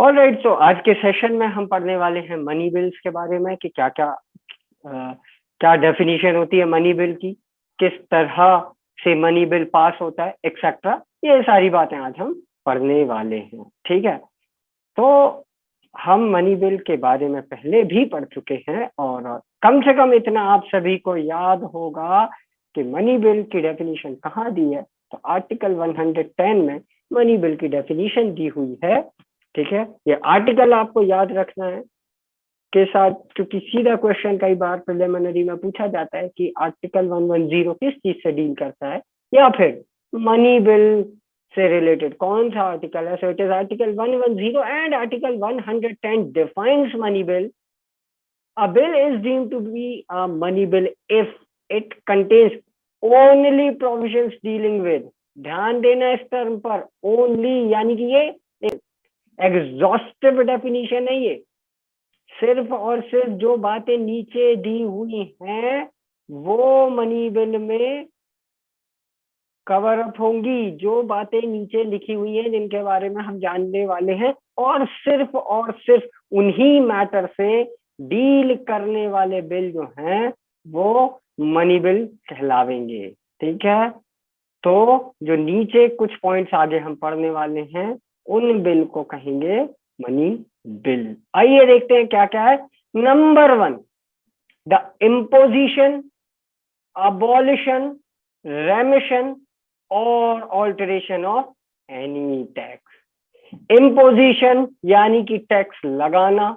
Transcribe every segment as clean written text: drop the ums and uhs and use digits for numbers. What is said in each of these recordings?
Alright, तो आज के सेशन में हम पढ़ने वाले हैं मनी बिल्स के बारे में कि क्या क्या क्या डेफिनेशन होती है मनी बिल की, किस तरह से मनी बिल पास होता है, एक्सेट्रा। ये सारी बातें आज हम पढ़ने वाले हैं। ठीक है, तो हम मनी बिल के बारे में पहले भी पढ़ चुके हैं और कम से कम इतना आप सभी को याद होगा कि मनी बिल की डेफिनेशन कहाँ दी है। तो आर्टिकल 110 में मनी बिल की डेफिनेशन दी हुई है। ठीक है, ये आर्टिकल आपको याद रखना है के साथ, क्योंकि सीधा क्वेश्चन कई बार प्रिलिमिनरी में पूछा जाता है कि आर्टिकल 110 किस चीज से डील करता है, या फिर मनी बिल से रिलेटेड कौन सा आर्टिकल है। So it is article 110 and article 110 defines money bill. A bill is deemed to be a money bill if it contains only provisions dealing with, ध्यान देना इस टर्म पर, only यानी कि ये एग्जॉस्टिव डेफिनेशन है। ये सिर्फ और सिर्फ जो बातें नीचे दी हुई हैं वो मनी बिल में कवर अप होंगी, जो बातें नीचे लिखी हुई हैं जिनके बारे में हम जानने वाले हैं, और सिर्फ उन्हीं मैटर से डील करने वाले बिल जो हैं वो मनी बिल कहलावेंगे। ठीक है, तो जो नीचे कुछ पॉइंट्स आगे हम पढ़ने वाले हैं उन बिल को कहेंगे मनी बिल। आइए देखते हैं क्या क्या है। Number 1, the imposition, abolition, remission और alteration of any tax. Imposition यानी कि टैक्स लगाना,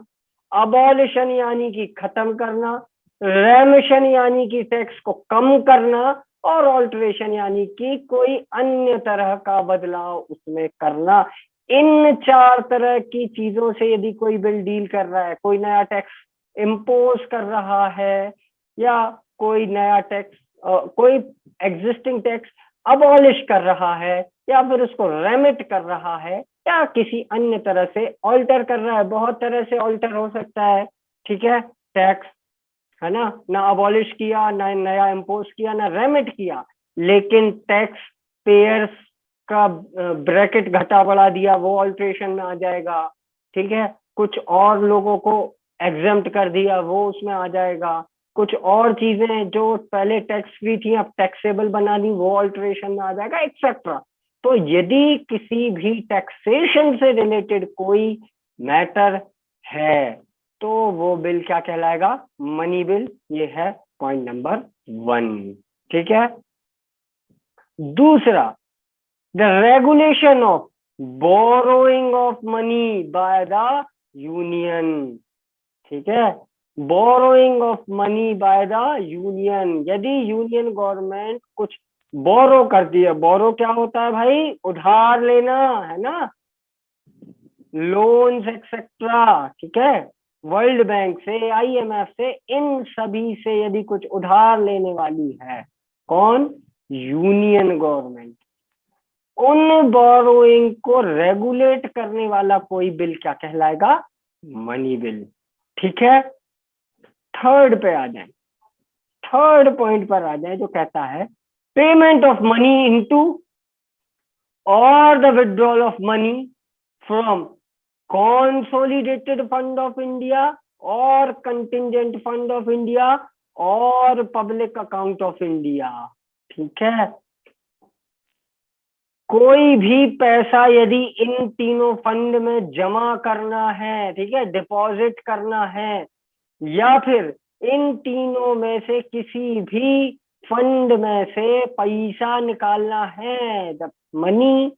अबॉलिशन यानी कि खत्म करना, रेमिशन यानी कि टैक्स को कम करना, और ऑल्टरेशन यानी कि कोई अन्य तरह का बदलाव उसमें करना। इन 4 तरह की चीजों से यदि कोई बिल डील कर रहा है, कोई नया टैक्स इम्पोज कर रहा है, या कोई नया टैक्स कोई एग्जिस्टिंग टैक्स अबॉलिश कर रहा है, या फिर उसको रेमिट कर रहा है, या किसी अन्य तरह से ऑल्टर कर रहा है। बहुत तरह से ऑल्टर हो सकता है। ठीक है, टैक्स है ना अबॉलिश किया, ना नया इम्पोज किया, ना रेमिट किया, लेकिन टैक्स पेयर्स का ब्रैकेट घटा बढ़ा दिया, वो ऑल्ट्रेशन में आ जाएगा। ठीक है, कुछ और लोगों को एग्जेम्प्ट कर दिया, वो उसमें आ जाएगा। कुछ और चीजें जो पहले टैक्स फ्री थी अब टैक्सेबल बना दी, वो ऑल्ट्रेशन में आ जाएगा, एक्सेट्रा। तो यदि किसी भी टैक्सेशन से रिलेटेड कोई मैटर है तो वो बिल क्या कहलाएगा? Money bill. ये है पॉइंट नंबर 1। ठीक है, दूसरा, the regulation of borrowing of money by the union. ठीक है, borrowing of money by the union. यदि यूनियन गवर्नमेंट कुछ बोरो करती है, बोरो क्या होता है भाई? उधार लेना, है ना, लोन्स एक्सेट्रा। ठीक है, वर्ल्ड बैंक से, आईएमएफ से, इन सभी से यदि कुछ उधार लेने वाली है कौन? यूनियन गवर्नमेंट, उन बोरोइंग को रेगुलेट करने वाला कोई बिल क्या कहलाएगा? Money bill. ठीक है, थर्ड पे आ जाए, थर्ड पॉइंट पर आ जाए जो कहता है पेमेंट ऑफ मनी इनटू और the withdrawal of money from consolidated fund of India और contingent fund of India और public account of India। ठीक है, कोई भी पैसा यदि इन तीनों फंड में जमा करना है, ठीक है, डिपॉजिट करना है, या फिर इन तीनों में से किसी भी फंड में से पैसा निकालना है, the money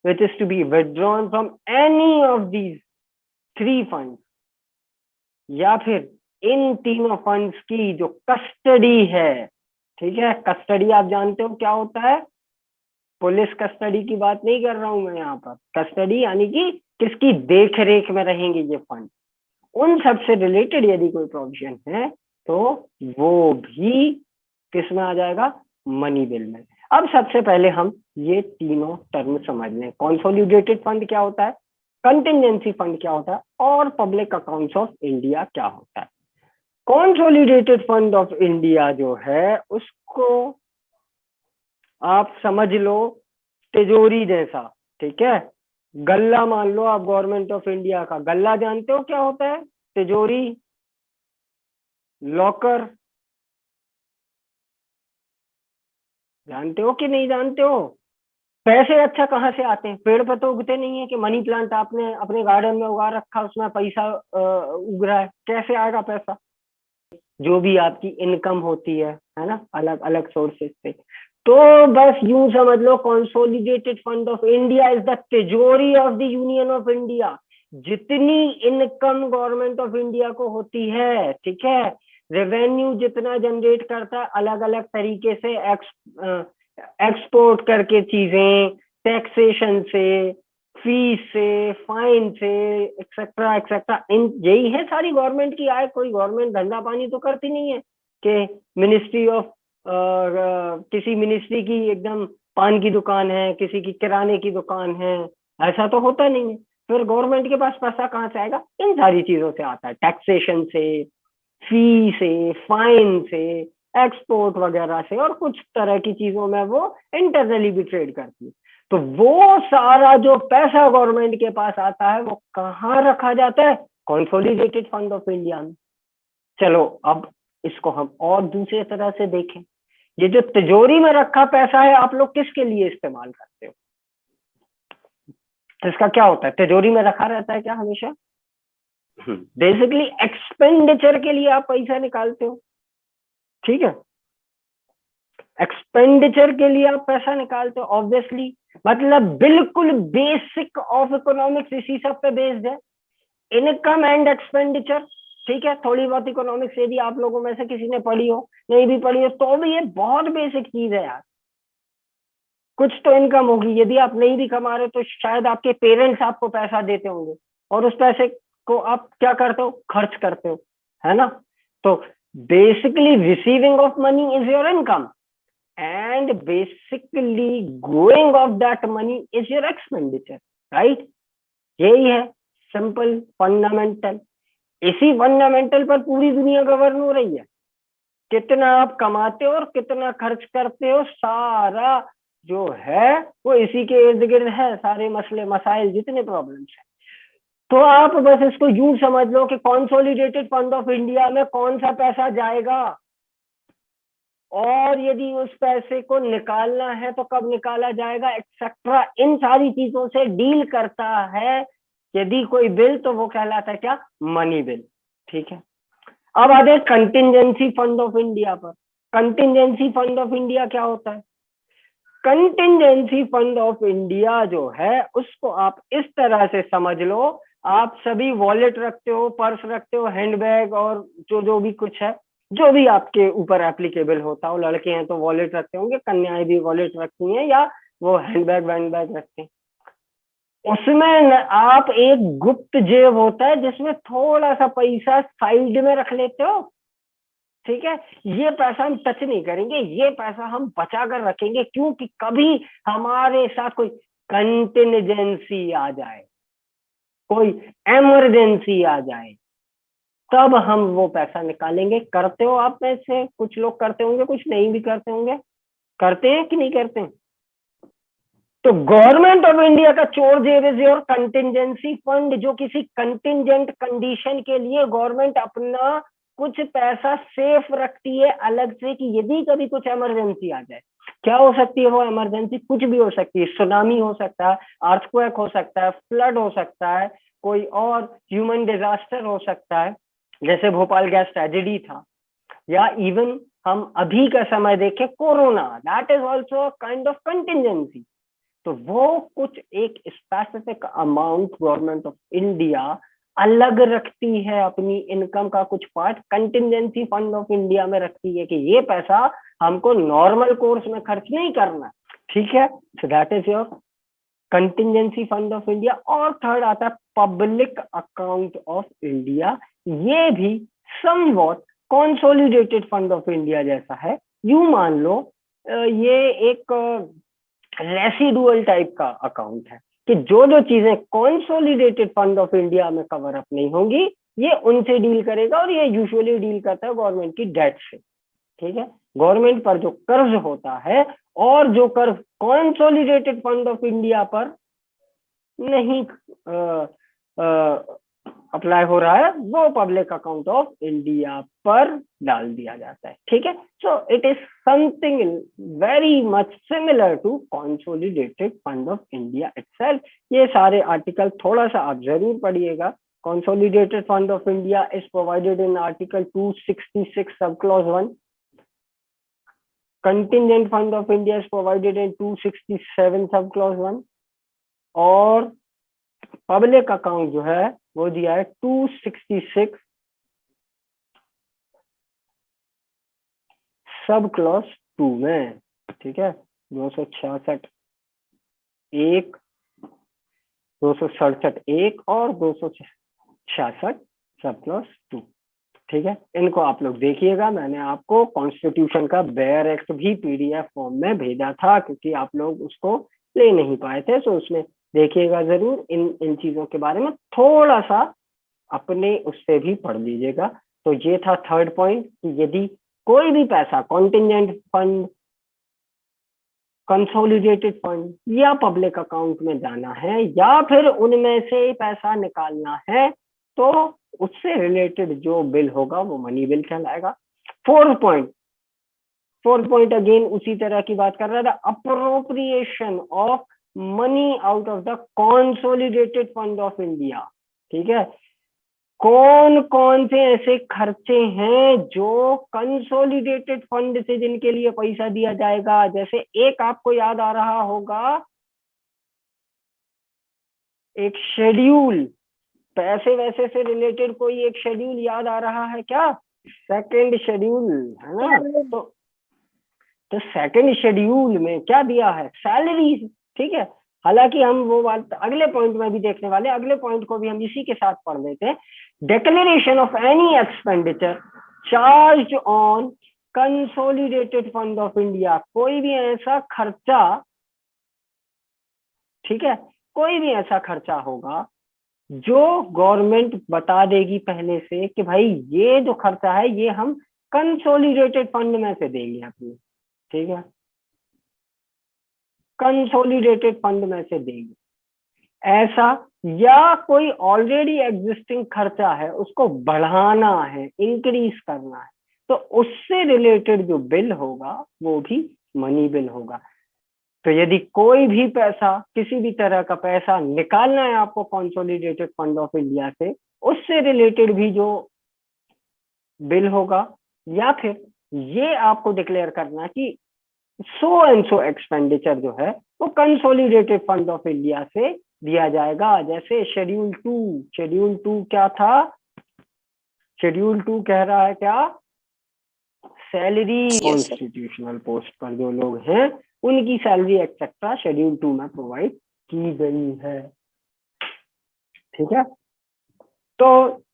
which is to be withdrawn from any of these 3 fund, या फिर इन तीनों फंड्स की जो कस्टडी है। ठीक है, कस्टडी आप जानते हो क्या होता है? पुलिस कस्टडी की बात नहीं कर रहा हूं मैं यहाँ पर। कस्टडी यानी कि किसकी देख रेख में रहेंगे ये फंड। उन सब से रिलेटेड यदि कोई प्रोविजन है तो वो भी किस में आ जाएगा? मनी बिल में। अब सबसे पहले हम ये तीनों टर्म समझ लें। कंसोलिडेटेड फंड क्या होता है, कंटिजेंसी फंड क्या होता है, और पब्लिक अकाउंट्स ऑफ इंडिया क्या होता है। कंसोलिडेटेड फंड ऑफ इंडिया जो है उसको आप समझ लो तिजोरी जैसा। ठीक है, गल्ला मान लो आप गवर्नमेंट ऑफ इंडिया का। गल्ला जानते हो क्या होता है? तिजोरी, लॉकर, जानते हो कि नहीं जानते हो? पैसे अच्छा कहाँ से आते हैं? पेड़ पर तो उगते नहीं है कि मनी प्लांट आपने अपने गार्डन में उगा रखा, उसमें पैसा उग रहा है, कैसे आएगा पैसा? जो भी आपकी इनकम होती है ना, अलग अलग सोर्सेस से। तो बस यूं समझ लो, consolidated fund of India is the तिजोरी of the union of India. जितनी इनकम गवर्नमेंट ऑफ इंडिया को होती है, ठीक है, रेवेन्यू जितना जनरेट करता है अलग अलग तरीके से, एक्सपोर्ट करके चीजें, टैक्सेशन से, फीस से, फाइन से, एक्सेट्रा एक्सेट्रा, इन यही है सारी गवर्नमेंट की आय। कोई गवर्नमेंट धंधा पानी तो करती नहीं है कि मिनिस्ट्री ऑफ किसी मिनिस्ट्री की एकदम पान की दुकान है, किसी की किराने की दुकान है, ऐसा तो होता नहीं है। फिर गवर्नमेंट के पास पैसा कहाँ से आएगा? इन सारी चीजों से आता है, टैक्सेशन से, फी से, फाइन से, एक्सपोर्ट वगैरह से, और कुछ तरह की चीजों में वो इंटरनली भी ट्रेड करती है। तो वो सारा जो पैसा गवर्नमेंट के पास आता है वो कहाँ रखा जाता है? कंसोलिडेटेड फंड ऑफ इंडिया में। चलो अब इसको हम और दूसरे तरह से देखें। ये जो तिजोरी में रखा पैसा है, आप लोग किसके लिए इस्तेमाल करते हो? तो इसका क्या होता है? तिजोरी में रखा रहता है क्या हमेशा? बेसिकली एक्सपेंडिचर के लिए आप पैसा निकालते हो, ठीक है, एक्सपेंडिचर के लिए आप पैसा निकालते हो ऑब्वियसली। मतलब बिल्कुल बेसिक ऑफ इकोनॉमिक्स इसी सब पे बेस्ड है, इनकम एंड एक्सपेंडिचर। ठीक है, थोड़ी बहुत इकोनॉमिक्स यदि आप लोगों में से किसी ने पढ़ी हो, नहीं भी पढ़ी हो, तो भी ये बहुत बेसिक चीज है यार। कुछ तो इनकम होगी, यदि आप नहीं भी कमा रहे तो शायद आपके पेरेंट्स आपको पैसा देते होंगे, और उस पैसे को आप क्या करते हो? खर्च करते हो, है ना? तो basically receiving of money is your income, and basically going of that money is your expenditure, right? यही है सिंपल फंडामेंटल। इसी फंडामेंटल पर पूरी दुनिया गवर्न हो रही है। कितना आप कमाते हो और कितना खर्च करते हो, सारा जो है वो इसी के इर्द गिर्द है, सारे मसले मसाइल जितने प्रॉब्लम्स हैं। तो आप बस इसको यूं समझ लो कि कंसोलिडेटेड फंड ऑफ इंडिया में कौन सा पैसा जाएगा, और यदि उस पैसे को निकालना है तो कब निकाला जाएगा, एक्सेट्रा, इन सारी चीजों से डील करता है। यदि कोई बिल तो वो कहलाता है क्या? मनी बिल, ठीक है। अब आते हैं कंटिजेंसी फंड ऑफ इंडिया पर। कंटिजेंसी फंड ऑफ इंडिया क्या होता है? कंटिजेंसी फंड ऑफ इंडिया जो है उसको आप इस तरह से समझ लो, आप सभी वॉलेट रखते हो, पर्स रखते हो, हैंडबैग, और जो भी कुछ है, जो भी आपके ऊपर एप्लीकेबल होता हो, लड़के हैं तो वॉलेट रखते होंगे, कन्याएं भी वॉलेट रखती हैं, या वो हैंडबैग वैंडबैग रखते हैं। उसमें आप एक गुप्त जेब होता है जिसमें थोड़ा सा पैसा साइड में रख लेते हो, ठीक है। ये पैसा हम टच नहीं करेंगे, ये पैसा हम बचा कर रखेंगे, क्योंकि कभी हमारे साथ कोई कंटिजेंसी आ जाए, कोई इमरजेंसी आ जाए, तब हम वो पैसा निकालेंगे। करते हो आप में से कुछ लोग करते होंगे, कुछ नहीं भी करते होंगे। करते हैं कि नहीं करते हैं? तो गवर्नमेंट ऑफ इंडिया का चोर जेब इज योर कंटिजेंसी फंड, जो किसी कंटिजेंट कंडीशन के लिए गवर्नमेंट अपना कुछ पैसा सेफ रखती है अलग से, कि यदि कभी कुछ इमरजेंसी आ जाए। क्या हो सकती है वो इमरजेंसी? कुछ भी हो सकती है, सुनामी हो सकता है, अर्थक्वेक हो सकता है, फ्लड हो सकता है, कोई और ह्यूमन डिजास्टर हो सकता है, जैसे भोपाल गैस ट्रेजेडी था, या इवन हम अभी का समय देखें, corona, that is also kind of contingency. तो वो कुछ एक specific amount government of India अलग रखती है, अपनी इनकम का कुछ part contingency fund of India में रखती है, कि ये पैसा हमको नॉर्मल कोर्स में खर्च नहीं करना, ठीक है। So that is your contingency fund of India. और थर्ड आता है पब्लिक अकाउंट ऑफ इंडिया। ये भी somewhat consolidated fund of India जैसा है। यूं मान लो ये एक रेसिडुअल टाइप का अकाउंट है, कि जो चीजें कंसोलिडेटेड फंड ऑफ इंडिया में कवर अप नहीं होंगी, ये उनसे डील करेगा, और ये यूजुअली डील करता है गवर्नमेंट की डेट से, ठीक है। गवर्नमेंट पर जो कर्ज होता है, और जो कर्ज कंसोलिडेटेड फंड ऑफ इंडिया पर नहीं अप्लाई हो रहा है, वो पब्लिक अकाउंट ऑफ इंडिया पर डाल दिया जाता है। ठीक है, so it is something very much similar to consolidated fund of India itself. ये सारे आर्टिकल थोड़ा सा आप जरूर पढ़िएगा। Consolidated fund of India is provided in article 266 sub clause 1। Contingent fund of India is provided in 267 sub clause 1। और public account जो है वो दिया है 266 सब क्लॉज 2 में। ठीक है, 266 एक, 267 एक और 266 सब क्लॉज 2। ठीक है, इनको आप लोग देखिएगा। मैंने आपको कॉन्स्टिट्यूशन का बेयर एक्ट भी पीडीएफ फॉर्म में भेजा था, क्योंकि आप लोग उसको ले नहीं पाए थे, तो उसमें देखिएगा जरूर। इन चीजों के बारे में थोड़ा सा अपने उससे भी पढ़ लीजिएगा। तो ये था थर्ड पॉइंट कि यदि कोई भी पैसा कॉन्टिजेंट फंड, कंसोलिडेटेड फंड या पब्लिक अकाउंट में जाना है या फिर उनमें से पैसा निकालना है, तो उससे रिलेटेड जो बिल होगा वो मनी बिल कहलाएगा। फोर्थ पॉइंट अगेन उसी तरह की बात कर रहा था, appropriation of money out of the consolidated fund of India. ठीक है, कौन कौन से ऐसे खर्चे हैं जो कंसोलिडेटेड फंड से जिनके लिए पैसा दिया जाएगा। जैसे एक आपको याद आ रहा होगा, एक शेड्यूल, पैसे वैसे से रिलेटेड कोई एक शेड्यूल याद आ रहा है क्या? सेकंड शेड्यूल, है ना? तो सेकंड शेड्यूल में क्या दिया है? सैलरीज। ठीक है, हालांकि हम वो बात अगले पॉइंट में भी देखने वाले, अगले पॉइंट को भी हम इसी के साथ पढ़ लेते हैं। Declaration of any expenditure charge on consolidated fund of India. कोई भी ऐसा खर्चा, ठीक है, कोई भी ऐसा खर्चा होगा जो गवर्नमेंट बता देगी पहले से कि भाई ये जो खर्चा है ये हम कंसोलिडेटेड फंड में से देंगे अपने। ठीक है, कंसोलिडेटेड फंड में से देंगे ऐसा, या कोई ऑलरेडी एग्जिस्टिंग खर्चा है उसको बढ़ाना है, इंक्रीज करना है, तो उससे रिलेटेड जो बिल होगा वो भी मनी बिल होगा। तो यदि कोई भी पैसा, किसी भी तरह का पैसा निकालना है आपको कंसोलिडेटेड फंड ऑफ इंडिया से, उससे रिलेटेड भी जो बिल होगा, या फिर ये आपको डिक्लेयर करना कि सो एंड सो एक्सपेंडिचर जो है वो कंसोलिडेटेड फंड ऑफ इंडिया से दिया जाएगा। जैसे शेड्यूल टू क्या था? शेड्यूल 2 कह रहा है क्या? सैलरी, कॉन्स्टिट्यूशनल पोस्ट पर जो लोग हैं उनकी सैलरी एक्सेट्रा शेड्यूल 2 में प्रोवाइड की गई है। ठीक है, तो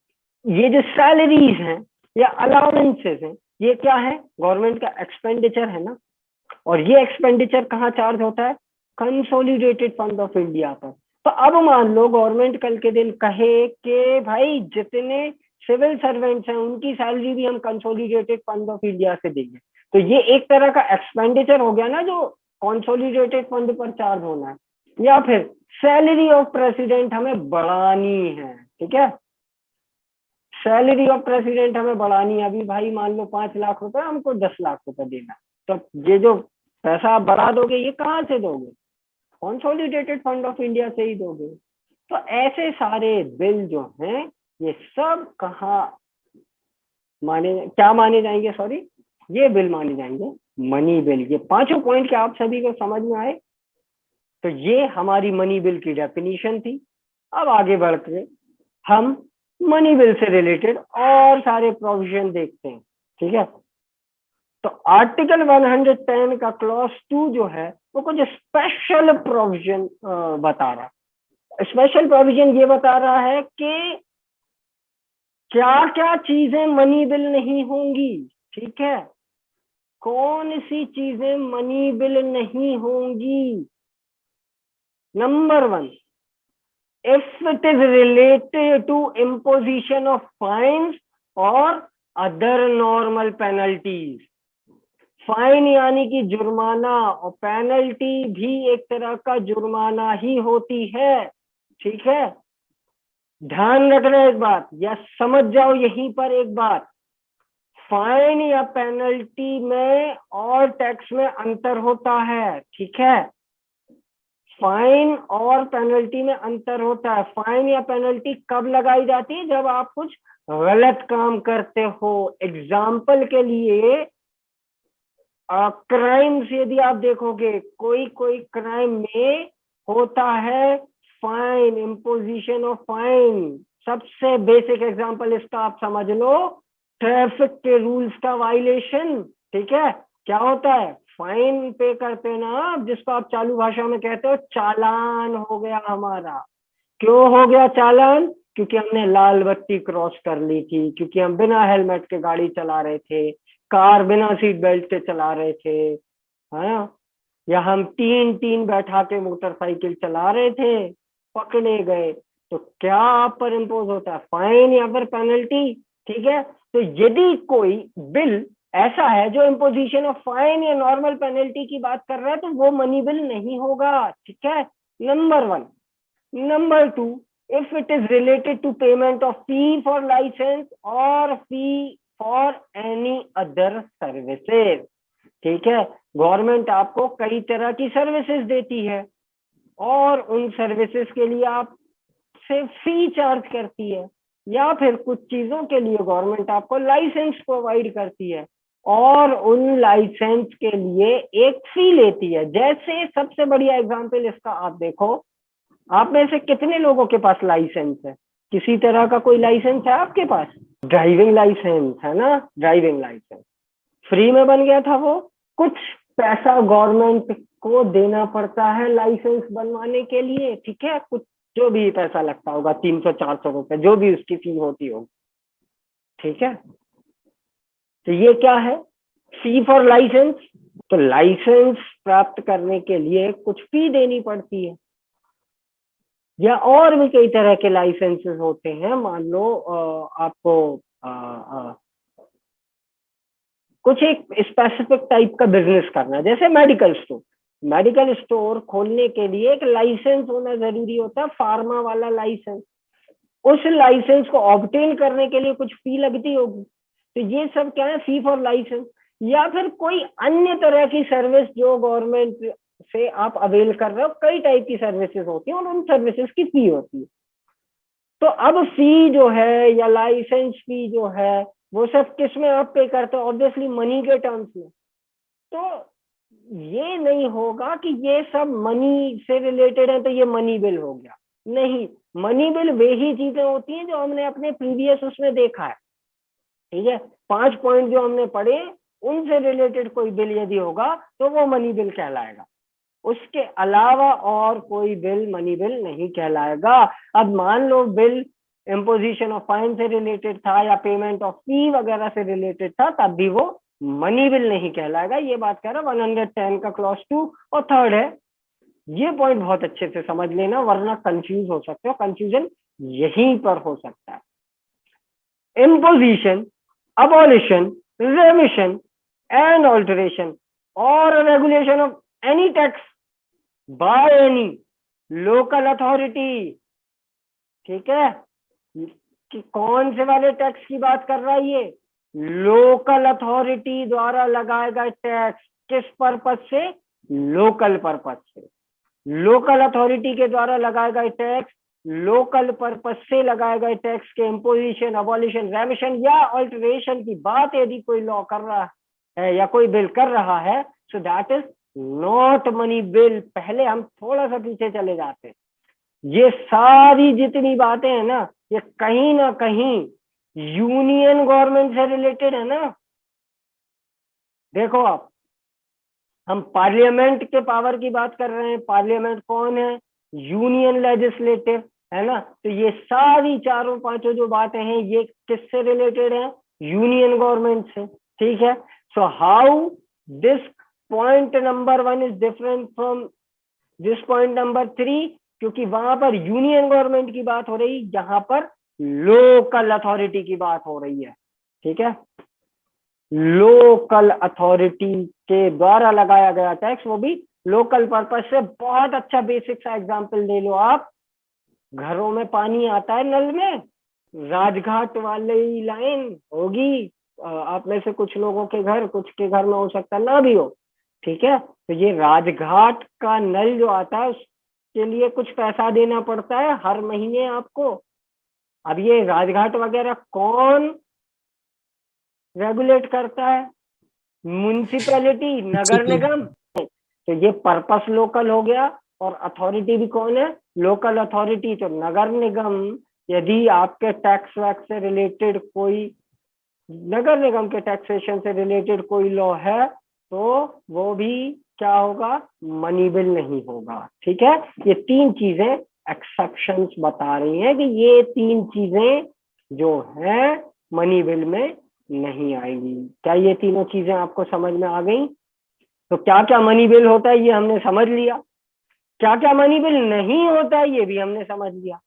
ये जो सैलरीज हैं या अलाउंसेस हैं, ये क्या है? गवर्नमेंट का एक्सपेंडिचर है ना, और ये एक्सपेंडिचर कहाँ चार्ज होता है? कंसोलिडेटेड फंड ऑफ इंडिया पर। तो अब मान लो गवर्नमेंट कल के दिन कहे कि भाई जितने सिविल सर्वेंट्स हैं उनकी सैलरी भी हम कंसोलिडेटेड फंड ऑफ इंडिया से देंगे, तो ये एक तरह का एक्सपेंडिचर हो गया ना जो कंसोलिडेटेड फंड पर चार्ज होना है। या फिर सैलरी ऑफ प्रेसिडेंट हमें बढ़ानी है। ठीक है, सैलरी ऑफ प्रेसिडेंट हमें बढ़ानी है। अभी भाई मान लो 5 लाख रुपए, हमको 10 लाख रुपए देना, तो ये जो पैसा आप बढ़ा दोगे ये कहाँ से दोगे? कंसोलिडेटेड फंड ऑफ इंडिया से ही दोगे। तो ऐसे सारे बिल जो हैं ये सब कहाँ माने, क्या माने जाएंगे? सॉरी, ये बिल माने जाएंगे मनी बिल। ये पांचों पॉइंट क्या आप सभी को समझ में आए? तो ये हमारी मनी बिल की डेफिनेशन थी। अब आगे बढ़ के हम मनी बिल से रिलेटेड और सारे प्रोविजन देखते हैं। ठीक है, तो आर्टिकल 110 का क्लॉज 2 जो है वो कुछ स्पेशल प्रोविजन बता रहा है। स्पेशल प्रोविजन ये बता रहा है कि क्या क्या चीजें मनी बिल नहीं होंगी। ठीक है, कौन सी चीजें मनी बिल नहीं होंगी? Number 1, if it is related to imposition of fines or other normal penalties। Fine यानी कि जुर्माना, और पेनल्टी भी एक तरह का जुर्माना ही होती है। ठीक है, ध्यान रखना एक बात, या समझ जाओ यहीं पर एक बात, फाइन या पेनल्टी में और टैक्स में अंतर होता है। ठीक है, फाइन और पेनल्टी में अंतर होता है। फाइन या पेनल्टी कब लगाई जाती है? जब आप कुछ गलत काम करते हो। एग्जाम्पल के लिए क्राइम्स यदि आप देखोगे, कोई कोई क्राइम में होता है फाइन, इम्पोजिशन ऑफ फाइन। सबसे बेसिक एग्जांपल इसका आप समझ लो, ट्रैफिक के रूल्स का वायलेशन। ठीक है, क्या होता है? फाइन पे करते हैं ना आप, जिसको आप चालू भाषा में कहते हो चालान हो गया हमारा। क्यों हो गया चालान? क्योंकि हमने लाल बत्ती क्रॉस कर ली थी, क्योंकि हम बिना हेलमेट के गाड़ी चला रहे थे, कार बिना सीट बेल्ट के चला रहे थे, है ना, या हम तीन तीन बैठा के मोटरसाइकिल चला रहे थे, पकड़े गए, तो क्या आप पर इम्पोज होता है? फाइन या फिर पेनल्टी। ठीक है, तो यदि कोई बिल ऐसा है जो इम्पोजिशन ऑफ फाइन या नॉर्मल पेनल्टी की बात कर रहा है, तो वो मनी बिल नहीं होगा। ठीक है, number one. Number two, if it is related to payment of fee for license or fee for any other services। ठीक है, गवर्नमेंट आपको कई तरह की सर्विसेज देती है और उन सर्विसेज के लिए आप से फी चार्ज करती है, या फिर कुछ चीजों के लिए गवर्नमेंट आपको लाइसेंस प्रोवाइड करती है और उन लाइसेंस के लिए एक फी लेती है। जैसे सबसे बढ़िया एग्जांपल इसका आप देखो, आप में से कितने लोगों के पास लाइसेंस है? किसी तरह का कोई लाइसेंस है आपके पास? ड्राइविंग लाइसेंस है ना, ड्राइविंग लाइसेंस फ्री में बन गया था वो, कुछ पैसा गवर्नमेंट को देना पड़ता है लाइसेंस बनवाने के लिए। ठीक है, कुछ जो भी पैसा लगता होगा, 300-400 रुपए, जो भी उसकी फी होती होगी। ठीक है, तो ये क्या है? Fee for license. तो लाइसेंस प्राप्त करने के लिए कुछ फी देनी पड़ती है, या और भी कई तरह के लाइसेंसेस होते हैं। मान लो आपको कुछ एक स्पेसिफिक टाइप का बिजनेस करना है, जैसे मेडिकल स्टोर। मेडिकल स्टोर खोलने के लिए एक लाइसेंस होना जरूरी होता है, फार्मा वाला लाइसेंस। उस लाइसेंस को ऑब्टेन करने के लिए कुछ फी लगती होगी। तो ये सब क्या है? Fee for license. या फिर कोई अन्य तरह की सर्विस जो गवर्नमेंट से आप अवेल कर रहे हो, कई टाइप की सर्विसेज होती हैं और उन सर्विसेज की फी होती है। तो अब फी जो है या लाइसेंस फी जो है, वो सब किस में आप पे करते हो? ऑब्वियसली मनी के टर्म्स में। तो ये नहीं होगा कि ये सब मनी से रिलेटेड है तो ये मनी बिल हो गया। नहीं, मनी बिल वे ही चीजें होती हैं जो हमने अपने प्रीवियस उसमें देखा है। ठीक है, 5 पॉइंट जो हमने पढ़े, उनसे रिलेटेड कोई बिल यदि होगा तो वो मनी बिल कहलाएगा। उसके अलावा और कोई बिल मनी बिल नहीं कहलाएगा। अब मान लो बिल इम्पोजिशन ऑफ फाइन से रिलेटेड था या पेमेंट ऑफ फी वगैरह से रिलेटेड था, तब भी वो मनी बिल नहीं कहलाएगा। ये बात कह रहा 110 का क्लॉज 2 और थर्ड है। ये पॉइंट बहुत अच्छे से समझ लेना, वरना कंफ्यूज हो सकते हो। कंफ्यूजन यहीं पर हो सकता है। Imposition, abolition, remission and alteration or regulation of any tax by any local authority। ठीक है, कि कौन से वाले टैक्स की बात कर रहा है ये? लोकल अथॉरिटी द्वारा लगाए गए टैक्स। किस पर्पज से? लोकल पर्पज से। लोकल अथॉरिटी के द्वारा लगाए गए टैक्स, लोकल पर्पज से लगाए गए टैक्स के इम्पोजिशन, अबॉलिशन, रेमिशन या अल्टरेशन की बात यदि कोई लॉ कर रहा है या कोई बिल कर रहा है, so that is not money bill. पहले हम थोड़ा सा पीछे चले जाते हैं। ये सारी जितनी बातें हैं ना, ये कहीं ना कहीं यूनियन गवर्नमेंट से रिलेटेड है ना। देखो आप, हम पार्लियामेंट के पावर की बात कर रहे हैं। पार्लियामेंट कौन है? यूनियन लेजिस्लेटिव, है ना। तो ये सारी चारों पांचों जो बातें हैं, ये किससे रिलेटेड है? यूनियन गवर्नमेंट से। ठीक है, so how this point number 1 is different from this point number 3? क्योंकि वहां पर यूनियन गवर्नमेंट की बात हो रही, यहाँ पर लोकल अथॉरिटी की बात हो रही है। ठीक है, लोकल अथॉरिटी के द्वारा लगाया गया टैक्स, वो भी लोकल पर्पस से। बहुत अच्छा बेसिक सा एग्जांपल ले लो आप, घरों में पानी आता है नल में, राजघाट वाली लाइन होगी। आप में से कुछ लोगों के घर, कुछ के घर में हो सकता है ना भी हो, ठीक है। तो ये राजघाट का नल जो आता है उसके लिए कुछ पैसा देना पड़ता है हर महीने आपको। अब ये राजघाट वगैरह कौन रेगुलेट करता है? म्युनिसिपैलिटी, नगर जी। निगम। तो ये पर्पस लोकल हो गया, और अथॉरिटी भी कौन है? Local authority. तो नगर निगम, यदि आपके टैक्स वैक्स से रिलेटेड कोई, नगर निगम के टैक्सेशन से रिलेटेड कोई लॉ है, तो वो भी क्या होगा? मनी बिल नहीं होगा, ठीक है। ये तीन चीजें एक्सेप्शंस बता रही हैं कि ये तीन चीजें जो है मनी बिल में नहीं आएगी। क्या ये तीनों चीजें आपको समझ में आ गई? तो क्या क्या मनी बिल होता है ये हमने समझ लिया, क्या क्या मनी बिल नहीं होता है ये भी हमने समझ लिया।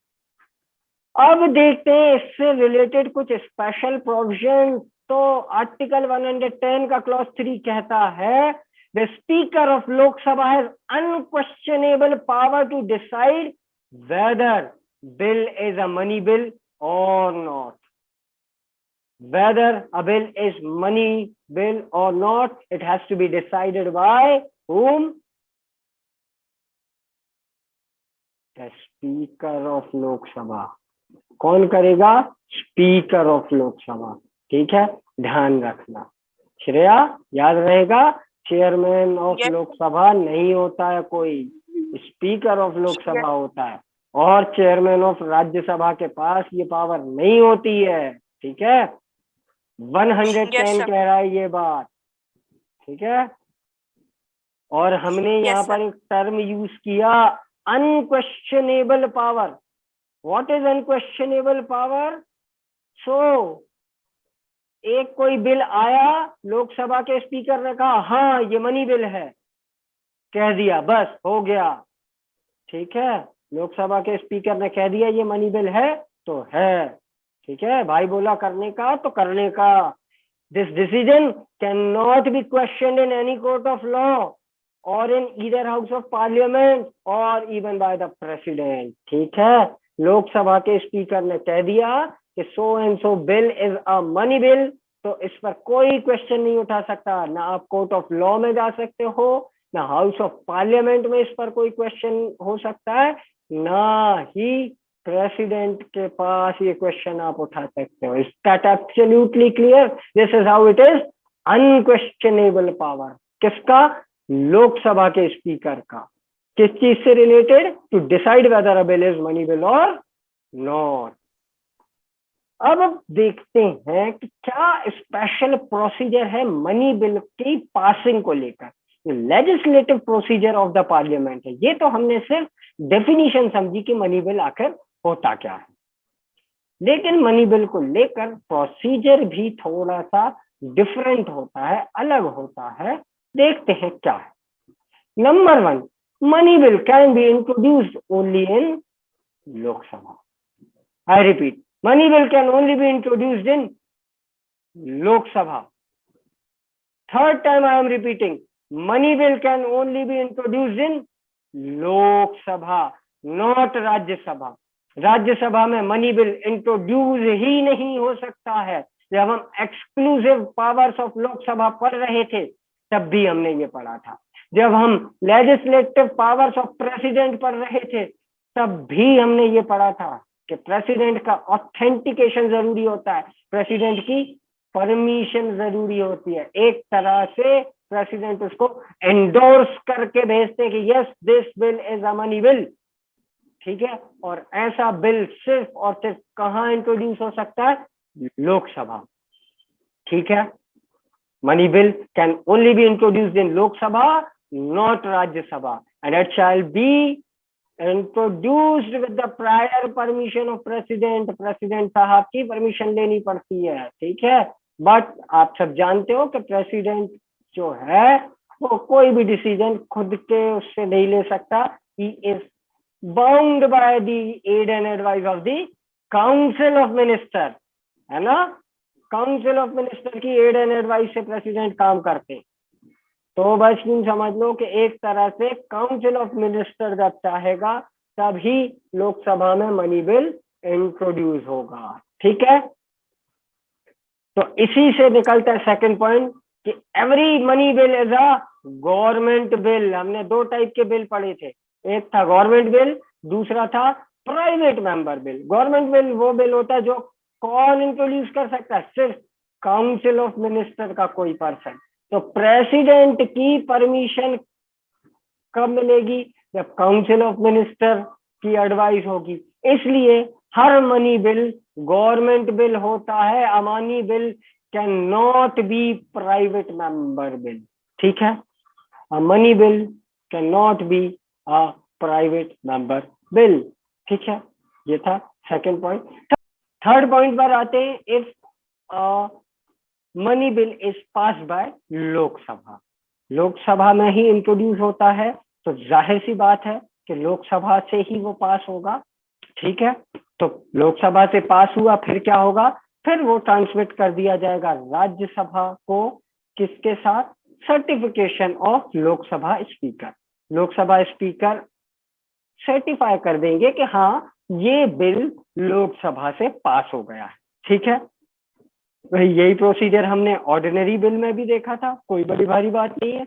अब देखते हैं इससे रिलेटेड कुछ स्पेशल प्रोविजन। तो आर्टिकल 110 का क्लॉज 3 कहता है, the speaker of Lok Sabha has unquestionable power to decide whether bill is a money bill or not. Whether a bill is money bill or not, it has to be decided by whom? The Speaker of Lok Sabha. कौन करेगा? Speaker of Lok Sabha, ठीक है, ध्यान रखना। श्रेया, याद रहेगा, chairman of yes. Lok Sabha नहीं होता है कोई, स्पीकर ऑफ लोकसभा यस। होता है। और चेयरमैन ऑफ राज्यसभा के पास ये पावर नहीं होती है, ठीक है। 110 सर। कह रहा है ये बात, ठीक है। और हमने यहाँ यस पर सर। एक टर्म यूज किया, unquestionable power. What is unquestionable power? So एक कोई बिल आया, लोकसभा के स्पीकर ने कहा हाँ ये मनी बिल है, कह दिया, बस हो गया, ठीक है। लोकसभा के स्पीकर ने कह दिया ये मनी बिल है तो है, ठीक है। भाई बोला करने का तो करने का। This decision can not be question in any court of law और in either house of parliament और इवन बाय द प्रेसिडेंट, ठीक है। लोकसभा के स्पीकर ने कह दिया कि so and so bill is a money bill, तो इस पर कोई क्वेश्चन नहीं उठा सकता। ना आप कोर्ट ऑफ लॉ में जा सकते हो, ना हाउस ऑफ पार्लियामेंट में इस पर कोई क्वेश्चन हो सकता है, ना ही प्रेसिडेंट के पास ये क्वेश्चन आप उठा सकते हो। Is that absolutely clear? This is how it is. Unquestionable power किसका? लोकसभा के स्पीकर का। किस चीज से related? To decide whether a bill is money bill or not. अब देखते हैं कि क्या स्पेशल प्रोसीजर है मनी बिल की पासिंग को लेकर। Legislative procedure of the parliament है ये, तो हमने सिर्फ डेफिनेशन समझी कि मनी बिल आखिर होता क्या है, लेकिन मनी बिल को लेकर प्रोसीजर भी थोड़ा सा डिफरेंट होता है, अलग होता है। देखते हैं क्या है। Number 1, money bill can be introduced only in Lok Sabha. I repeat, money bill can only be introduced in Lok Sabha. Third time I am repeating, money bill can only be introduced in Lok Sabha, not Rajya Sabha. राज्य सभा में money bill introduce ही नहीं हो सकता है। जब हम exclusive powers of Lok Sabha पढ़ रहे थे तब भी हमने ये पढ़ा था। जब हम लेजिस्लेटिव पावर्स ऑफ प्रेसिडेंट पढ़ रहे थे तब भी हमने ये पढ़ा था कि प्रेसिडेंट का ऑथेंटिकेशन जरूरी होता है, प्रेसिडेंट की परमिशन जरूरी होती है। एक तरह से प्रेसिडेंट उसको एंडोर्स करके भेजते हैं कि yes this bill is a money bill, ठीक है। और ऐसा बिल सिर्फ और सिर्फ कहाँ इंट्रोड्यूस हो सकता है? लोकसभा, ठीक है। Money bill can only be introduced in Lok Sabha, not Rajya Sabha, and it shall be introduced with the prior permission of president. President साहब की परमिशन लेनी पड़ती है, ठीक है। बट आप सब जानते हो कि प्रेसिडेंट जो है वो कोई भी डिसीजन खुद के उससे नहीं ले सकता। He is bound by the aid and advice of the council of minister, है ना। काउंसिल ऑफ मिनिस्टर की एड एंड एडवाइस से प्रेसिडेंट काम करते। तो बस यूं समझ लो कि एक तरह से काउंसिल ऑफ मिनिस्टर जब चाहेगा तभी लोकसभा में मनी बिल इंट्रोड्यूस होगा। ठीक है, तो इसी से निकलता है सेकंड पॉइंट कि every money bill is a government bill. हमने दो टाइप के बिल पढ़े थे, एक था गवर्नमेंट बिल, दूसरा था private member bill. Government bill वो बिल होता है जो कौन इंट्रोड्यूस कर सकता है, सिर्फ काउंसिल ऑफ मिनिस्टर का कोई पर्सन। तो प्रेसिडेंट की परमिशन कब मिलेगी, जब काउंसिल ऑफ मिनिस्टर की एडवाइस होगी। इसलिए हर मनी बिल गवर्नमेंट बिल होता है। अ money bill can not B private member bill. ठीक है, अ money bill can not be a private member bill. ठीक है, ये था सेकंड पॉइंट। थर्ड पॉइंट पर आते हैं, if money bill is pass by Lok Sabha. Lok Sabha में ही इंट्रोड्यूस होता है, तो जाहिर सी बात है कि लोकसभा से ही वो पास होगा। ठीक है, तो लोकसभा से पास हुआ, फिर क्या होगा, फिर वो ट्रांसमिट कर दिया जाएगा राज्यसभा को, किसके साथ, certification of Lok Sabha speaker. Lok Sabha speaker certify कर देंगे कि हाँ ये बिल लोकसभा से पास हो गया है। ठीक है, वही यही प्रोसीजर हमने ऑर्डिनरी बिल में भी देखा था, कोई बड़ी भारी बात नहीं है।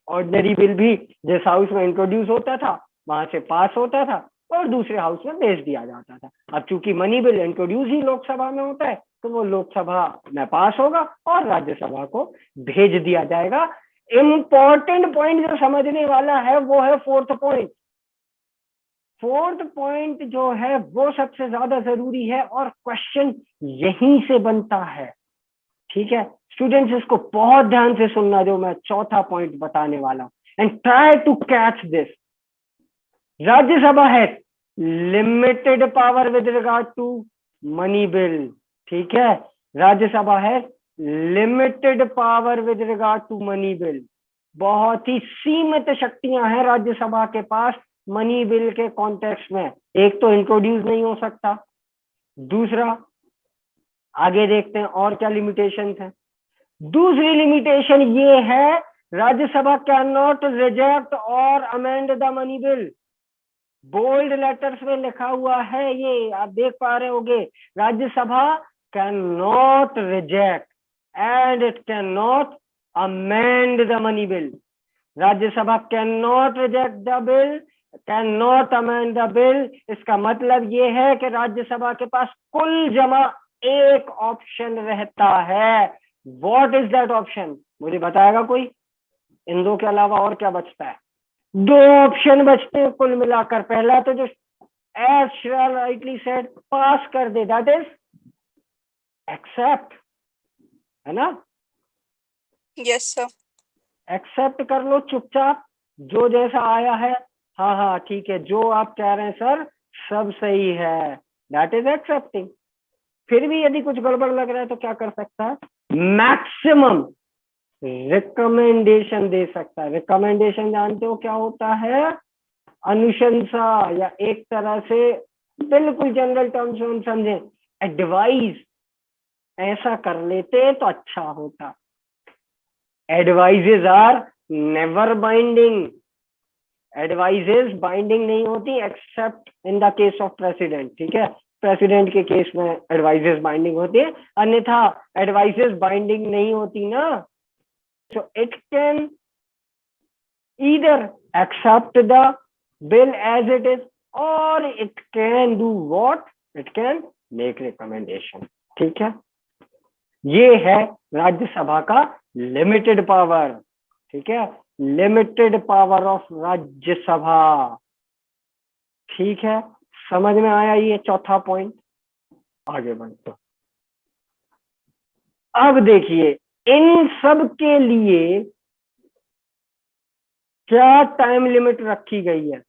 ऑर्डिनरी बिल भी जिस हाउस में इंट्रोड्यूस होता था वहां से पास होता था और दूसरे हाउस में भेज दिया जाता था। अब चूंकि मनी बिल इंट्रोड्यूस ही लोकसभा में होता है, तो वो लोकसभा में पास होगा और राज्यसभा को भेज दिया जाएगा। इंपॉर्टेंट पॉइंट जो समझने वाला है वो है फोर्थ पॉइंट। फोर्थ पॉइंट जो है वो सबसे ज्यादा जरूरी है और क्वेश्चन यहीं से बनता है। ठीक है स्टूडेंट्स, इसको बहुत ध्यान से सुनना जो मैं चौथा पॉइंट बताने वाला हूं, and try to catch this. Rajya Sabha है limited power with regard to money bill. ठीक है, राज्यसभा है limited power with regard to money bill. बहुत ही सीमित शक्तियां हैं राज्यसभा के पास मनी बिल के कॉन्टेक्स्ट में। एक तो इंट्रोड्यूस नहीं हो सकता, दूसरा आगे देखते हैं और क्या लिमिटेशंस हैं। दूसरी लिमिटेशन ये है, Rajya Sabha can not reject or amend the money bill. Bold letters में लिखा हुआ है, ये आप देख पा रहे होगे, Rajya Sabha can not reject and it can not amend the money bill. Rajya Sabha can not reject the bill, can not amend the bill. इसका मतलब ये है कि राज्यसभा के पास कुल जमा एक ऑप्शन रहता है। व्हाट इज दैट ऑप्शन, मुझे बताएगा कोई? इन दो के अलावा और क्या बचता है? दो ऑप्शन बचते हैं कुल मिलाकर। पहला तो जो एज श्रेया राइटली सेड पास कर दे, दैट इज एक्सेप्ट, है ना? Yes sir. एक्सेप्ट कर लो चुपचाप, जो जैसा आया है, हाँ हाँ ठीक है, जो आप कह रहे हैं सर सब सही है, दैट इज एक्सेप्टिंग। फिर भी यदि कुछ गड़बड़ लग रहा है तो क्या कर सकता है? मैक्सिमम रिकमेंडेशन दे सकता है। रिकमेंडेशन जानते हो क्या होता है? अनुशंसा, या एक तरह से बिल्कुल जनरल टर्म्स में समझे, एडवाइस। ऐसा कर लेते तो अच्छा होता। Advices are never binding. Advices binding नहीं होती except in the case of president. ठीक है, प्रेसिडेंट के केस में एडवाइजेज बाइंडिंग होती है, अन्यथा एडवाइजेज बाइंडिंग नहीं होती ना। So it can either accept the bill as it is or it can do what? It can make recommendation. ठीक है, ये है राज्यसभा का लिमिटेड पावर। ठीक है, लिमिटेड पावर ऑफ राज्यसभा। ठीक है, समझ में आया ये चौथा पॉइंट? आगे बढ़ते। अब देखिए इन सब के लिए क्या टाइम लिमिट रखी गई है।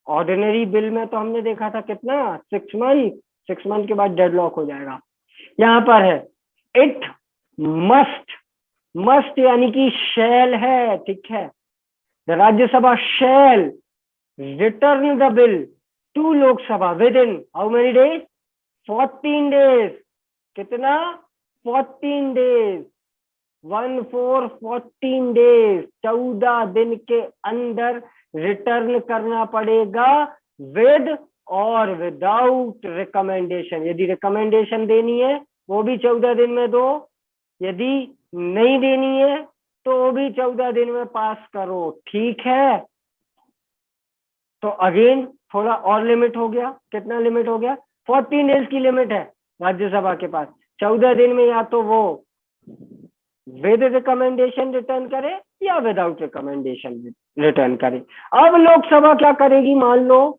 ऑर्डिनरी बिल में तो हमने देखा था कितना, 6 मंथ। 6 मंथ के बाद डेडलॉक हो जाएगा। यहाँ पर है इट मस्ट, मस्ट यानी कि शैल है। ठीक है, the Rajya Sabha shall return the bill to Lok Sabha within how many days? 14 days. कितना? 14 डेज। 14 डेज, 14 दिन के अंदर रिटर्न करना पड़ेगा विद और विदाउट रिकमेंडेशन। यदि रिकमेंडेशन देनी है वो भी 14 दिन में दो, यदि नहीं देनी है तो वो भी 14 दिन में पास करो। ठीक है, तो अगेन थोड़ा और लिमिट हो गया। कितना लिमिट हो गया? 14 डेज की लिमिट है राज्यसभा के पास। 14 दिन में या तो वो विद रिकमेंडेशन रिटर्न करे या विदाउट रिकमेंडेशन रिटर्न करे। अब लोकसभा क्या करेगी? मान लो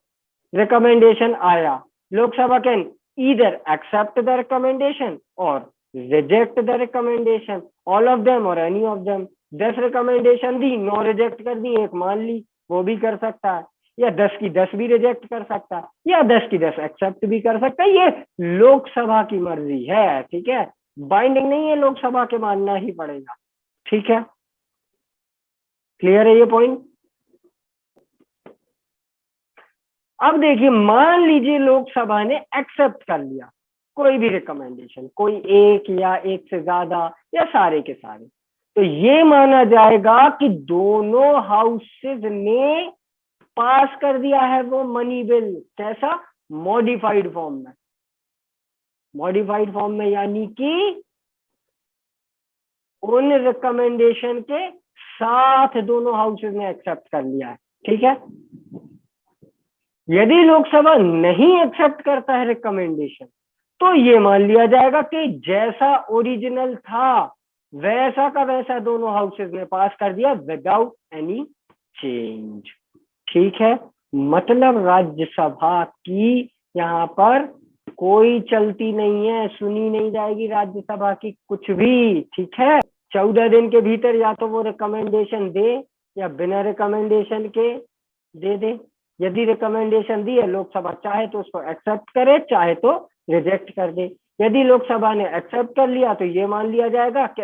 रिकमेंडेशन आया, Lok Sabha can either accept the recommendation और reject the recommendation, all of them और एनी ऑफ देम। 10 रिकमेंडेशन दी, 9 रिजेक्ट कर दी, एक मान ली, वो भी कर सकता है, या 10 की 10 भी रिजेक्ट कर सकता है, या 10 की 10 एक्सेप्ट भी कर सकता है। ये लोकसभा की मर्जी है। ठीक है, बाइंडिंग नहीं है, लोकसभा के मानना ही पड़ेगा। ठीक है, क्लियर है ये पॉइंट? अब देखिए, मान लीजिए लोकसभा ने एक्सेप्ट कर लिया कोई भी रिकमेंडेशन, कोई एक या एक से ज्यादा या सारे के सारे, तो ये माना जाएगा कि दोनों हाउसेज ने पास कर दिया है वो मनी बिल। कैसा? मॉडिफाइड फॉर्म में। मॉडिफाइड फॉर्म में यानी कि उन रिकमेंडेशन के साथ दोनों हाउसेज ने एक्सेप्ट कर लिया है। ठीक है, यदि लोकसभा नहीं एक्सेप्ट करता है रिकमेंडेशन तो ये मान लिया जाएगा कि जैसा ओरिजिनल था वैसा का वैसा दोनों हाउसेज ने पास कर दिया विदाउट एनी चेंज। ठीक है, मतलब राज्यसभा की यहाँ पर कोई चलती नहीं है, सुनी नहीं जाएगी राज्यसभा की कुछ भी। ठीक है, 14 दिन के भीतर या तो वो रिकमेंडेशन दे या बिना रिकमेंडेशन के दे दे। यदि रिकमेंडेशन दी है, लोकसभा चाहे तो उसको एक्सेप्ट करे, चाहे तो रिजेक्ट कर दे। यदि लोकसभा ने एक्सेप्ट कर लिया तो ये मान लिया जाएगा कि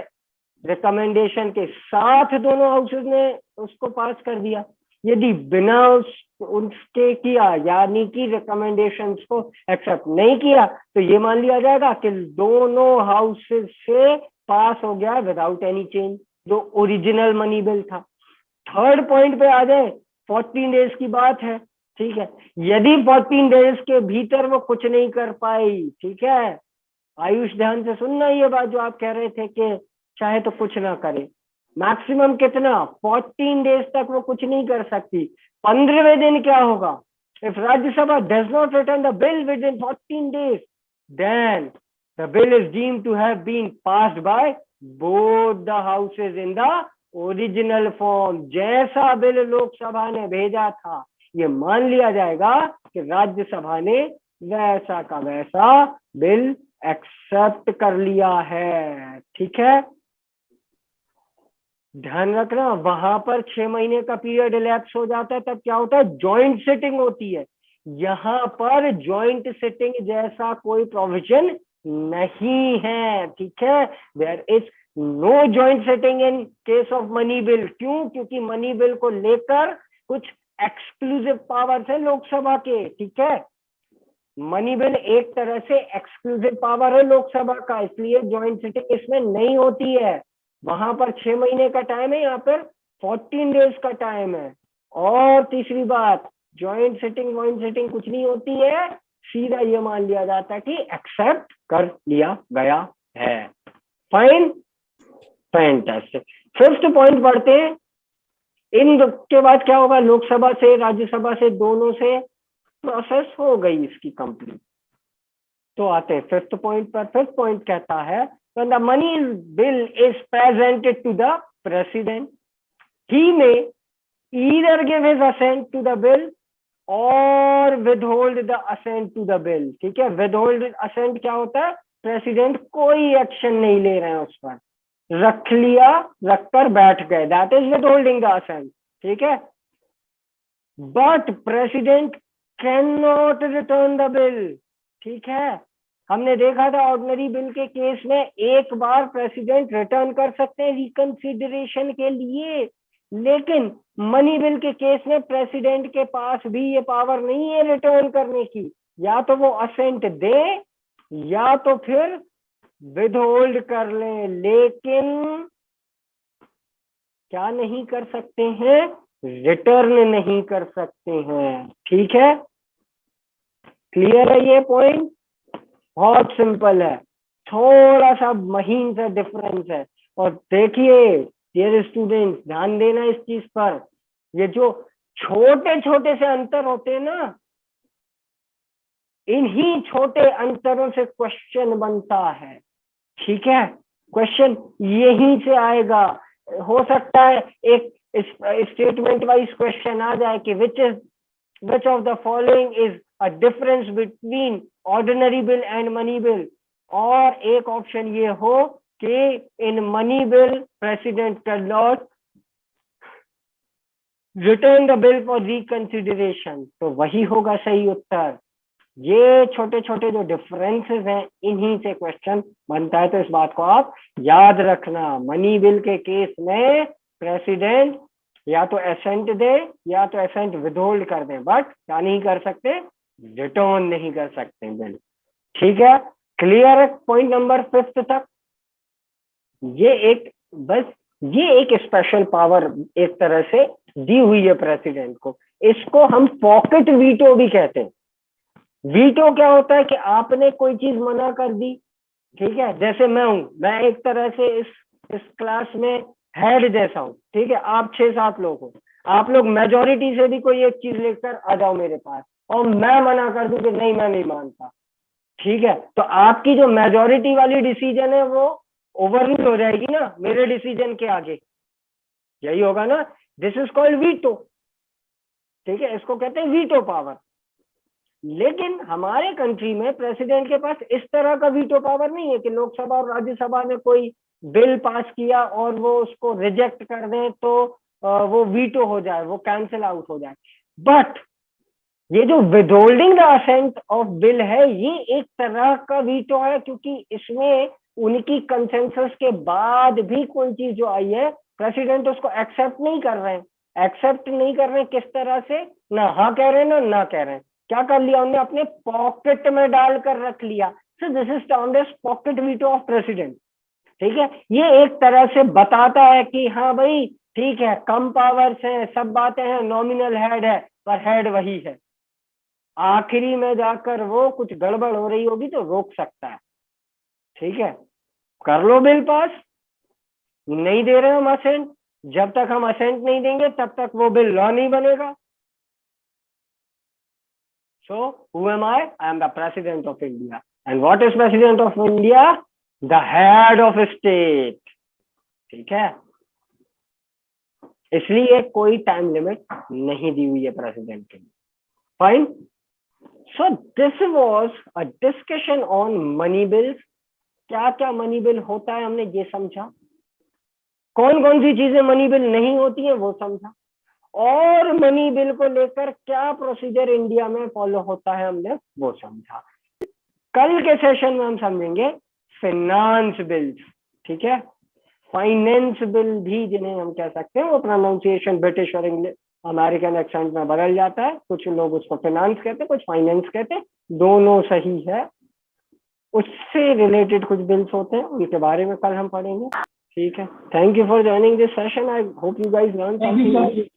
रिकमेंडेशन के साथ दोनों हाउसेज ने उसको पास कर दिया। यदि बिना उसके किया, यानी कि रिकमेंडेशन को एक्सेप्ट नहीं किया, तो ये मान लिया जाएगा कि दोनों हाउसेज से पास हो गया विदाउट एनी चेंज, जो ओरिजिनल मनी बिल था। थर्ड पॉइंट पे आ जाए, 14 डेज की बात है। ठीक है, यदि 14 डेज के भीतर वो कुछ नहीं कर पाई, ठीक है, आयुष ध्यान से सुनना ये बात जो आप कह रहे थे कि चाहे तो कुछ ना करे, मैक्सिमम कितना? 14 डेज तक वो कुछ नहीं कर सकती। 15वें दिन क्या होगा? If Rajya Sabha does not return the bill within 14 days then the bill is deemed to have been passed by both the houses in the original form. जैसा बिल लोकसभा ने भेजा था ये मान लिया जाएगा कि राज्यसभा ने वैसा का वैसा बिल एक्सेप्ट कर लिया है। ठीक है, ध्यान रखना, वहां पर 6 महीने का पीरियड इलैप्स हो जाता है, तब क्या होता है? जॉइंट सिटिंग होती है। यहाँ पर जॉइंट सिटिंग जैसा कोई प्रोविजन नहीं है। ठीक है, there is no joint sitting in case of money bill. क्यों? क्योंकि मनी बिल को लेकर कुछ एक्सक्लूसिव पावर्स है लोकसभा के। ठीक है, मनी बिल एक तरह से एक्सक्लूसिव पावर है लोकसभा का, इसलिए जॉइंट सिटिंग इसमें नहीं होती है। वहां पर 6 महीने का टाइम है, यहाँ पर 14 डेज का टाइम है। और तीसरी बात, जॉइंट सिटिंग वॉइंट सिटिंग कुछ नहीं होती है, सीधा ये मान लिया जाता है कि एक्सेप्ट कर लिया गया है। Fine, fantastic. फिफ्थ पॉइंट पढ़ते हैं। इन के बाद क्या होगा? लोकसभा से, राज्यसभा से, दोनों से प्रोसेस हो गई इसकी कंप्लीट। तो आते हैं फिफ्थ पॉइंट पर। फिफ्थ पॉइंट कहता है when the money bill is presented to the president, he may either give his assent to the bill or withhold the assent to the bill। ठीक है, withhold assent क्या होता है? President कोई action नहीं ले रहे हैं उस पर, रख लिया, रखकर बैठ गए, that is withholding the assent। ठीक है, but president can not return the bill. ठीक है, हमने देखा था ऑर्डिनरी बिल के केस में एक बार प्रेसिडेंट रिटर्न कर सकते हैं रिकंसिडरेशन के लिए, लेकिन मनी बिल के केस में प्रेसिडेंट के पास भी ये पावर नहीं है रिटर्न करने की। या तो वो असेंट दे या तो फिर विदहोल्ड कर ले, लेकिन क्या नहीं कर सकते हैं? रिटर्न नहीं कर सकते हैं। ठीक है, क्लियर है ये पॉइंट? बहुत सिंपल है, थोड़ा सा महीन सा डिफरेंस है। और देखिए डियर स्टूडेंट्स, ध्यान देना इस चीज पर, ये जो छोटे छोटे से अंतर होते हैं ना, इन्हीं छोटे अंतरों से क्वेश्चन बनता है। ठीक है, क्वेश्चन यहीं से आएगा। हो सकता है एक स्टेटमेंट वाइज क्वेश्चन आ जाए कि which of the following is a difference between ordinary bill and money bill, और एक ऑप्शन ये हो कि in money bill president cannot return the bill for reconsideration, तो वही होगा सही उत्तर। ये छोटे छोटे जो डिफरेंसेस हैं, इन्हीं से क्वेश्चन बनता है। तो इस बात को आप याद रखना, मनी बिल के केस में प्रेसिडेंट या तो एसेंट दे या तो एसेंट विदहोल्ड कर दे, बट क्या नहीं कर सकते, रिटर्न नहीं कर सकते बिल। ठीक है, क्लियर है पॉइंट नंबर 5 तक? ये एक स्पेशल पावर एक तरह से दी हुई है प्रेसिडेंट को। इसको हम पॉकेट वीटो भी कहते हैं। वीटो क्या होता है कि आपने कोई चीज मना कर दी, ठीक है, जैसे मैं एक तरह से इस क्लास में हेड जैसा हूँ, ठीक है, आप 6-7 लोग हो, आप लोग मेजोरिटी से भी कोई एक चीज लेकर आ जाओ मेरे पास, और मैं मना कर दूं कि नहीं मैं नहीं मानता, ठीक है, तो आपकी जो मेजोरिटी वाली डिसीजन है वो ओवररूल हो जाएगी ना मेरे डिसीजन के आगे, यही होगा ना, दिस इज कॉल्ड वीटो। ठीक है, इसको कहते हैं वीटो पावर। लेकिन हमारे कंट्री में प्रेसिडेंट के पास इस तरह का वीटो पावर नहीं है कि लोकसभा और राज्यसभा ने कोई बिल पास किया और वो उसको रिजेक्ट कर दें तो वो वीटो हो जाए, वो कैंसिल आउट हो जाए। बट ये जो withholding the assent of bill है, ये एक तरह का वीटो है, क्योंकि इसमें उनकी कंसेंसस के बाद भी कोई चीज जो आई है, प्रेसिडेंट उसको एक्सेप्ट नहीं कर रहे हैं। एक्सेप्ट नहीं कर रहे हैं किस तरह से, ना हाँ कह रहे हैं ना कह रहे हैं, क्या कर लिया उन्होंने, अपने पॉकेट में डालकर रख लिया। So this is termed as pocket veto of president. ठीक है, ये एक तरह से बताता है कि हाँ भाई ठीक है, कम पावर्स हैं, सब बातें हैं, नॉमिनल हेड है पर हेड वही है। आखिरी में जाकर वो कुछ गड़बड़ हो रही होगी तो रोक सकता है। ठीक है, कर लो बिल पास, नहीं दे रहे हम असेंट, जब तक हम असेंट नहीं देंगे तब तक वो बिल लॉ नहीं बनेगा। So, who am I? I am the President of India. And what is President of India? The head of state. ठीक है, इसलिए कोई टाइम लिमिट नहीं दी हुई है प्रेसिडेंट के लिए। Fine, so this was a discussion on money bills. क्या क्या मनी बिल होता है हमने ये समझा, कौन कौन सी चीजें मनी बिल नहीं होती है वो समझा, और मनी बिल को लेकर क्या प्रोसीजर इंडिया में फॉलो होता है हमने वो समझा। कल के सेशन में हम समझेंगे फाइनेंस बिल्स। ठीक है, फाइनेंस बिल भी जिन्हें हम कह सकते हैं, वो प्रोनाउंसिएशन ब्रिटिश और इंग्लिश अमेरिकन एक्सेंट में बदल जाता है, कुछ लोग उसको फाइनेंस कहते हैं, कुछ फाइनेंस कहते हैं, दोनों सही है। उससे रिलेटेड कुछ बिल्स होते हैं, उनके बारे में कल हम पढ़ेंगे। ठीक है, thank you for joining this session, I hope you guys learn something.